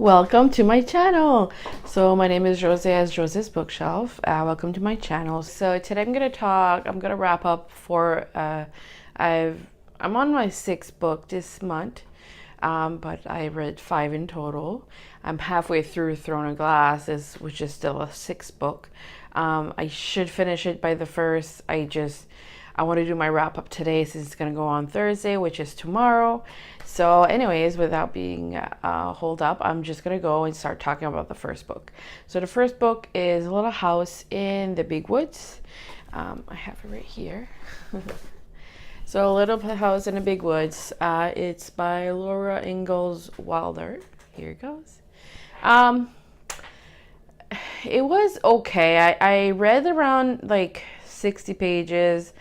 welcome to my channel. So my name is Jose as Jose's Bookshelf. Welcome to my channel. So today I'm gonna wrap up for I'm on my sixth book this month, but I read 5 in total. I'm halfway through Throne of Glass, which is still a sixth book. I should finish it by the first. I want to do my wrap up today since it's going to go on Thursday, which is tomorrow. So anyways, without being hold up, I'm just going to go and start talking about the first book. So the first book is Little House in the Big Woods. I have it right here. So Little House in the Big Woods. It's by Laura Ingalls Wilder. Here it goes. It was okay. I read around like 60 pages.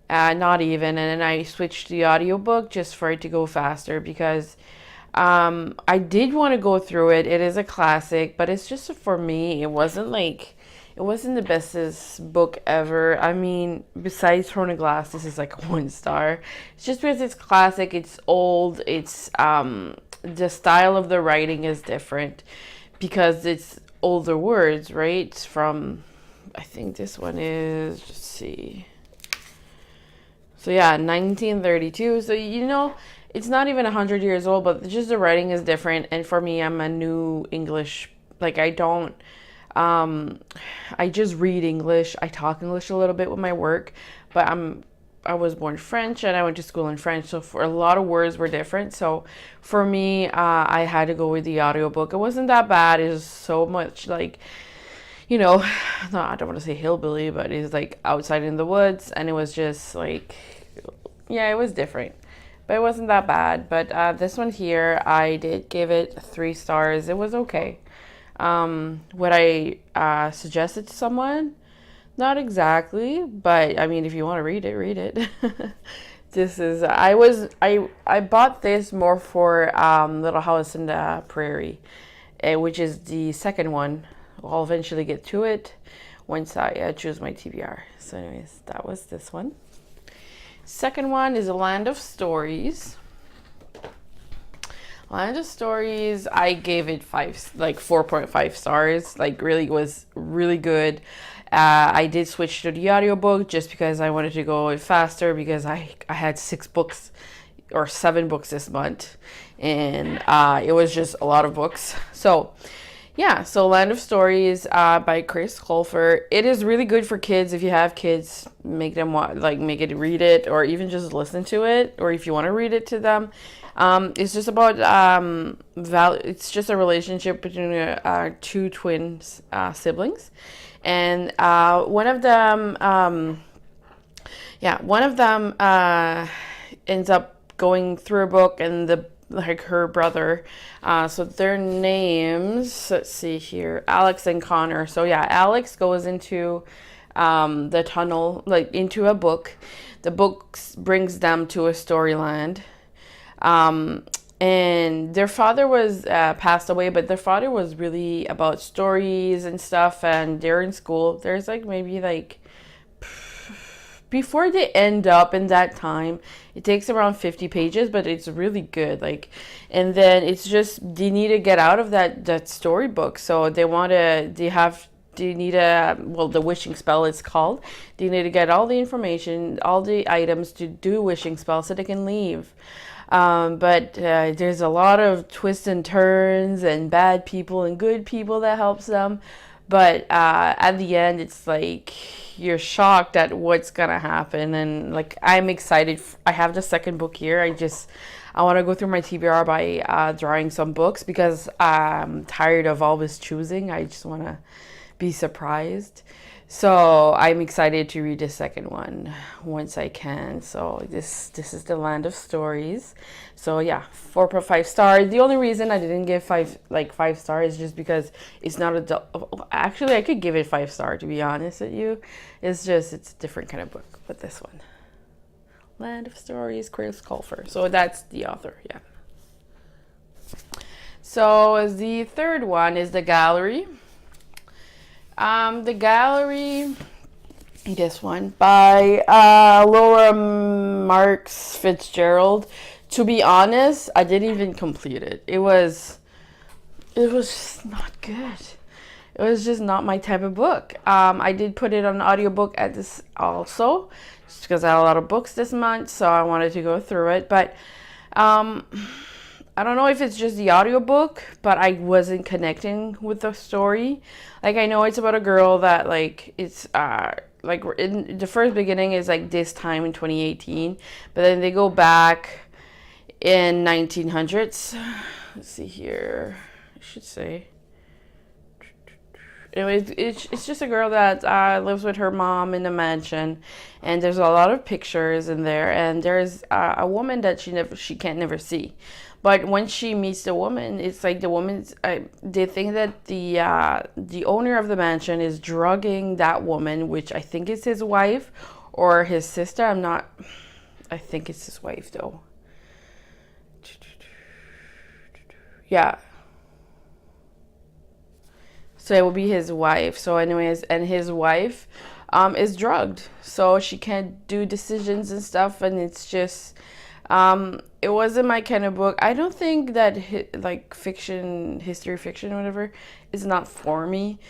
Not even, and then I switched to the audiobook just for it to go faster because I did want to go through it. It is a classic, but it's just for me, it wasn't the bestest book ever. I mean, besides Throne of Glass, this is like a 1 star. It's just because it's classic, it's old, it's the style of the writing is different because it's older words, right? It's from, I think this one is, let's see. So yeah, 1932. So it's not even 100 years old, but just the writing is different. And for me, I'm a new English. Like I just read English. I talk English a little bit with my work, but I was born French and I went to school in French. So for a lot of words were different. So for me, I had to go with the audiobook. It wasn't that bad. It was so much like, no, I don't want to say hillbilly, but it's like outside in the woods, and it was just like, yeah, it was different, but it wasn't that bad. But this one here, I did give it 3 stars. It was okay. Would I suggest it to someone? Not exactly, but I mean, if you want to read it, read it. I bought this more for Little House in the Prairie, which is the second one. I'll eventually get to it once I choose my TBR. So anyways, that was this one. Second one is A Land of Stories. Land of Stories, I gave it 4.5 stars. Like really was really good. I did switch to the audiobook just because I wanted to go faster because I had 6 books or 7 books this month, and it was just a lot of books. So yeah, so Land of Stories by Chris Colfer. It is really good for kids. If you have kids, make it read it, or even just listen to it, or if you want to read it to them. It's just about it's just a relationship between 2 twins siblings, and one of them ends up going through a book, and her brother, so their names, let's see here, Alex and Connor. So yeah, Alex goes into the tunnel, like into a book. The book brings them to a storyland, and their father was passed away, but their father was really about stories and stuff, and they're in school. There's like maybe like before they end up in that time, it takes around 50 pages, but it's really good. Like, and then it's just they need to get out of that storybook. So the wishing spell it's called. They need to get all the information, all the items to do wishing spell so they can leave. But there's a lot of twists and turns and bad people and good people that helps them. But at the end, it's like you're shocked at what's gonna happen, and like I'm excited. I have the second book here. I want to go through my TBR by drawing some books because I'm tired of always choosing. I just want to be surprised. So I'm excited to read the second one once I can. So this is The Land of Stories. So yeah, 4.5 stars. The only reason I didn't give 5 stars is just because it's not actually I could give it 5 stars to be honest with you. It's a different kind of book. But this one, Land of Stories, Chris Colfer. So that's the author, yeah. So the third one is The Gallery. The Gallery, this one by Laura Marks Fitzgerald. To be honest, I didn't even complete it. It was it was just not good. It was just not my type of book. I did put it on audiobook at this also, just because I had a lot of books this month, so I wanted to go through it. But um, I don't know if it's just the audiobook, but I wasn't connecting with the story. Like, I know it's about a girl that, like, it's like in the first beginning is like this time in 2018, but then they go back in 1900s. Let's see here. I should say. Anyway, it's just a girl that lives with her mom in a mansion, and there's a lot of pictures in there, and there's a woman that she can't never see, but when she meets the woman, it's like the woman's they think that the owner of the mansion is drugging that woman, which I think is his wife or his sister. I think it's his wife though. Yeah. So it will be his wife. So anyways, and his wife is drugged. So she can't do decisions and stuff. And it's just, it wasn't my kind of book. I don't think that like fiction, history fiction or whatever is not for me.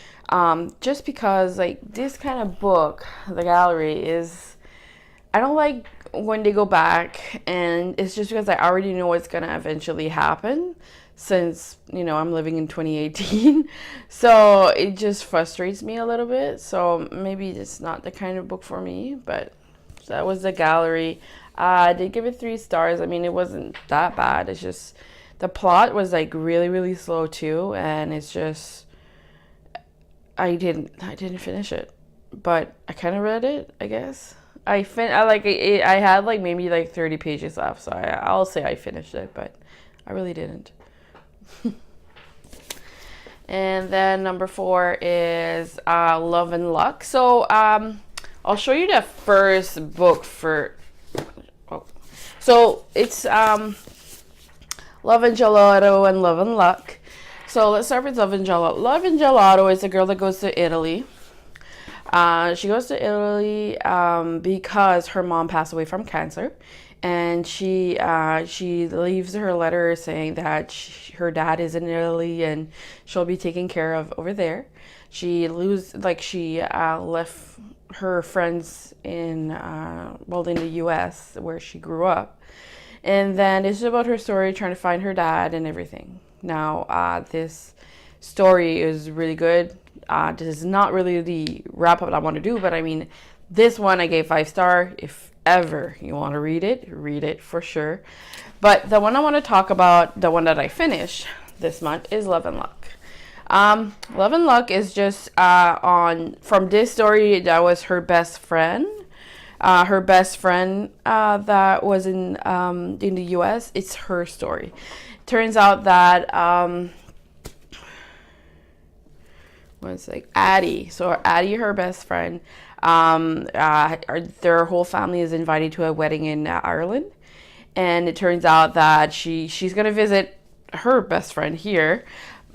Just because like this kind of book, The Gallery, is, I don't like when they go back, and it's just because I already know what's going to eventually happen, since I'm living in 2018. So it just frustrates me a little bit. So maybe it's not the kind of book for me. But that was The Gallery. I did give it 3 stars. I mean, it wasn't that bad. It's just the plot was like really, really slow too, and it's just I didn't finish it, but I kind of read it, I guess. I like it, I had like maybe like 30 pages left, so I'll say I finished it, but I really didn't. And then number 4 is Love and Luck. So I'll show you the first book for. So it's Love and Gelato and Love and Luck. So let's start with Love and Gelato. Love and Gelato is a girl that goes to Italy. She goes to Italy because her mom passed away from cancer. And she leaves her letter saying that her dad is in Italy and she'll be taken care of over there. She left her friends in the U.S. where she grew up, and then it's about her story trying to find her dad and everything. Now, this story is really good. This is not really the wrap up I want to do, but I mean, this one I gave 5 stars. If ever you want to read it for sure. But the one I want to talk about, the one that I finished this month, is Love and Luck. Love and Luck is just from this story, that was her best friend. Her best friend that was in the U.S. It's her story. Turns out that Addie. So Addie, her best friend, their whole family is invited to a wedding in Ireland, and it turns out that she's gonna visit her best friend here.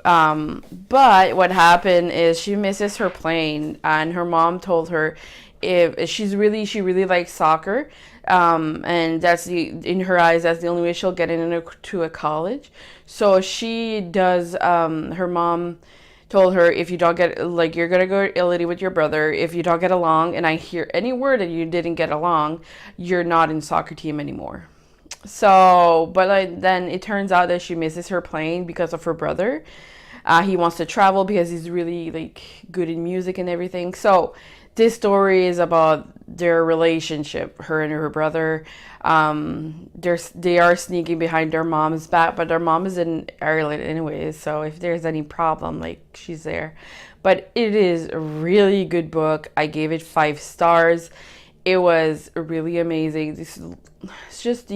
But what happened is she misses her plane, and her mom told her if she really likes soccer, and in her eyes that's the only way she'll get into a college. So she does. Her mom told her, if you don't get, you're gonna go to Italy with your brother. If you don't get along, and I hear any word that you didn't get along, you're not in soccer team anymore. So, but then it turns out that she misses her plane because of her brother. He wants to travel because he's really good in music and everything. So this story is about their relationship, her and her brother. They are sneaking behind their mom's back, but their mom is in Ireland anyways, so if there's any problem, she's there. But it is a really good book. I gave it 5 stars. It was really amazing. It's just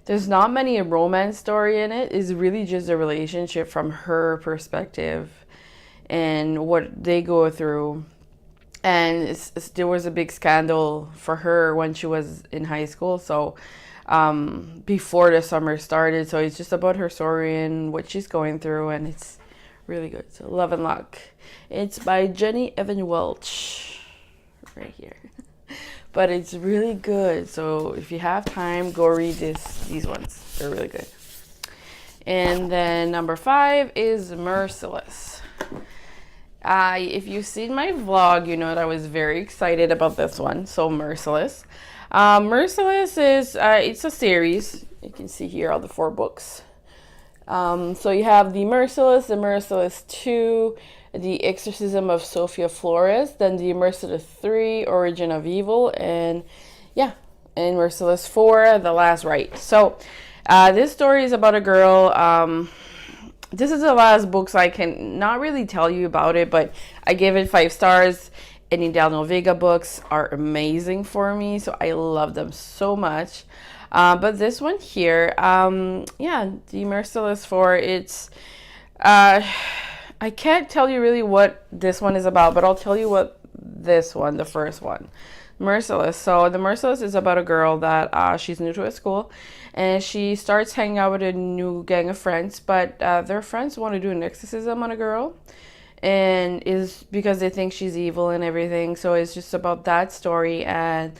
there's not many romance story in it. It's really just a relationship from her perspective and what they go through. And there was a big scandal for her when she was in high school. So before the summer started. So it's just about her story and what she's going through. And it's really good. So Love and Luck. It's by Jenny Evan Welch. Right here. But it's really good. So if you have time, go read these ones. They're really good. And then number 5 is Merciless. If you've seen my vlog, you know that I was very excited about this one. So Merciless. Merciless is, it's a series. You can see here all the 4 books. So you have the Merciless 2, the Exorcism of Sophia Flores, then the Merciless 3, Origin of Evil, and yeah, and Merciless 4, The Last Rite. So this story is about a girl. This is the last book, so I can not really tell you about it, but I give it 5 stars. Any Daniel Vega books are amazing for me, so I love them so much. But this one here, yeah, the Merciless 4, it's, I can't tell you really what this one is about, but I'll tell you what this one, the first one, Merciless. So the Merciless is about a girl that she's new to a school, and she starts hanging out with a new gang of friends, but their friends want to do an exorcism on a girl, and is because they think she's evil and everything. So it's just about that story. And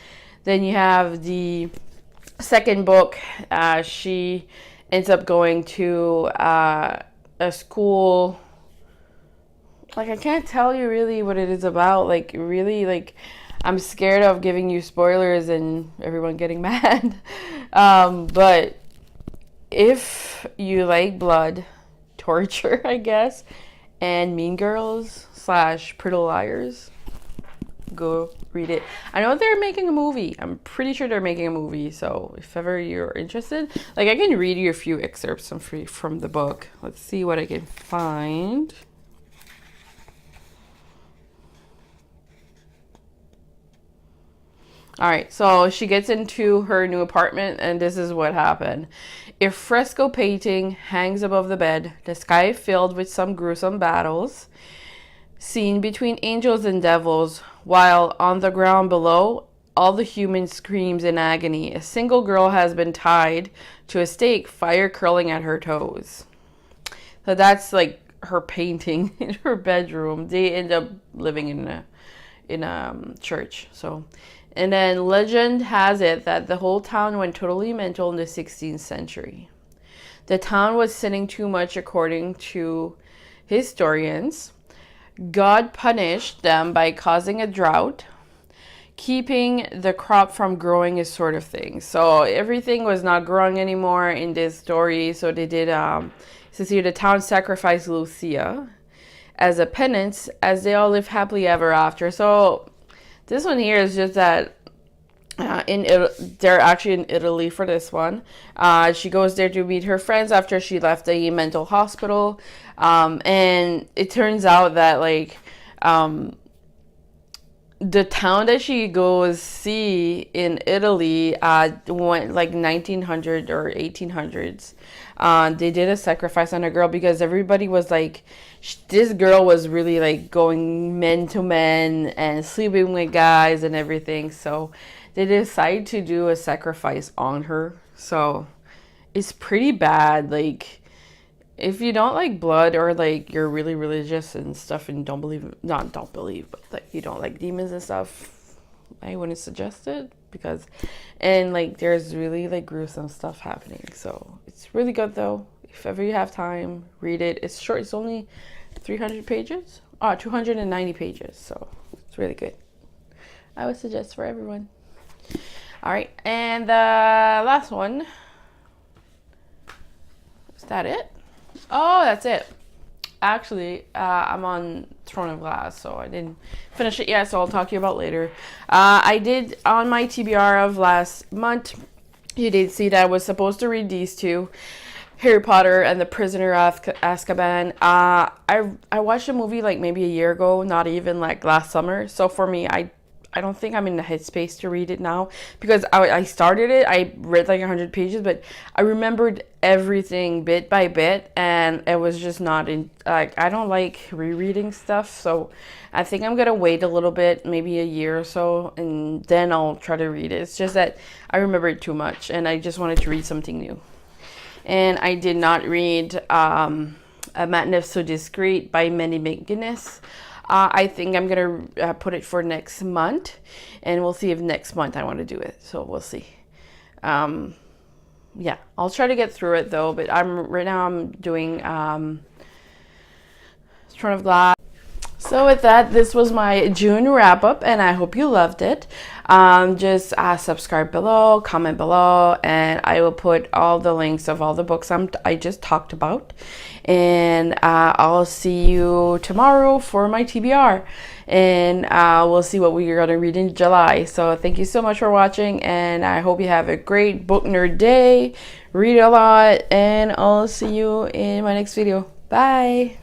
then you have the second book. She ends up going to a school. Like, I can't tell you really what it is about. Like, really, like, I'm scared of giving you spoilers and everyone getting mad. But if you like blood, torture, I guess, and Mean Girls / Pretty Liars, go read it. I know they're making a movie. I'm pretty sure they're making a movie. So if ever you're interested, like, I can read you a few excerpts from the book. Let's see what I can find. All right, so she gets into her new apartment, and this is what happened. A fresco painting hangs above the bed, the sky filled with some gruesome battles seen between angels and devils, while on the ground below, all the human screams in agony. A single girl has been tied to a stake, fire curling at her toes. So that's like her painting in her bedroom. They end up living in a church. So, and then legend has it that the whole town went totally mental in the 16th century. The town was sinning too much, according to historians. God punished them by causing a drought, keeping the crop from growing, a sort of thing. So everything was not growing anymore in this story. So they did, so see, the town sacrificed Lucia as a penance, as they all live happily ever after. So this one here is just that they're actually in Italy for this one. She goes there to meet her friends after she left a mental hospital. And it turns out that, like, the town that she goes see in Italy, went like 1900 or 1800s. They did a sacrifice on a girl because everybody was like, this girl was really like going men to men and sleeping with guys and everything. So they decide to do a sacrifice on her. So it's pretty bad. Like, if you don't like blood, or like you're really religious and stuff and don't believe, but like you don't like demons and stuff, I wouldn't suggest it, because, and like there's really like gruesome stuff happening. So it's really good though. If ever you have time, read it. It's short. It's only 300 pages. 290 pages. So it's really good. I would suggest for everyone. All right, and the last one. Is that it? Oh, that's it. Actually, I'm on Throne of Glass, so I didn't finish it yet, so I'll talk to you about later. I did, on my TBR of last month, you did see that I was supposed to read these two, Harry Potter and the Prisoner of Azkaban. I watched a movie like maybe a year ago, not even like last summer. So for me, I don't think I'm in the headspace to read it now, because I started it. I read like 100 pages, but I remembered everything bit by bit, and it was just not in, like, I don't like rereading stuff. So I think I'm gonna wait a little bit, maybe a year or so, and then I'll try to read it. It's just that I remembered too much, and I just wanted to read something new. And I did not read A Madness So Discreet by Mandy McGuinness. I think I'm going to put it for next month, and we'll see if next month I want to do it. So we'll see. yeah, I'll try to get through it though. But right now I'm doing Throne of Glass. So with that, this was my June wrap up, and I hope you loved it. Just subscribe below, comment below, and I will put all the links of all the books I just talked about. And I'll see you tomorrow for my TBR, and we'll see what we're gonna read in July. So thank you so much for watching, and I hope you have a great book nerd day. Read a lot, and I'll see you in my next video. Bye.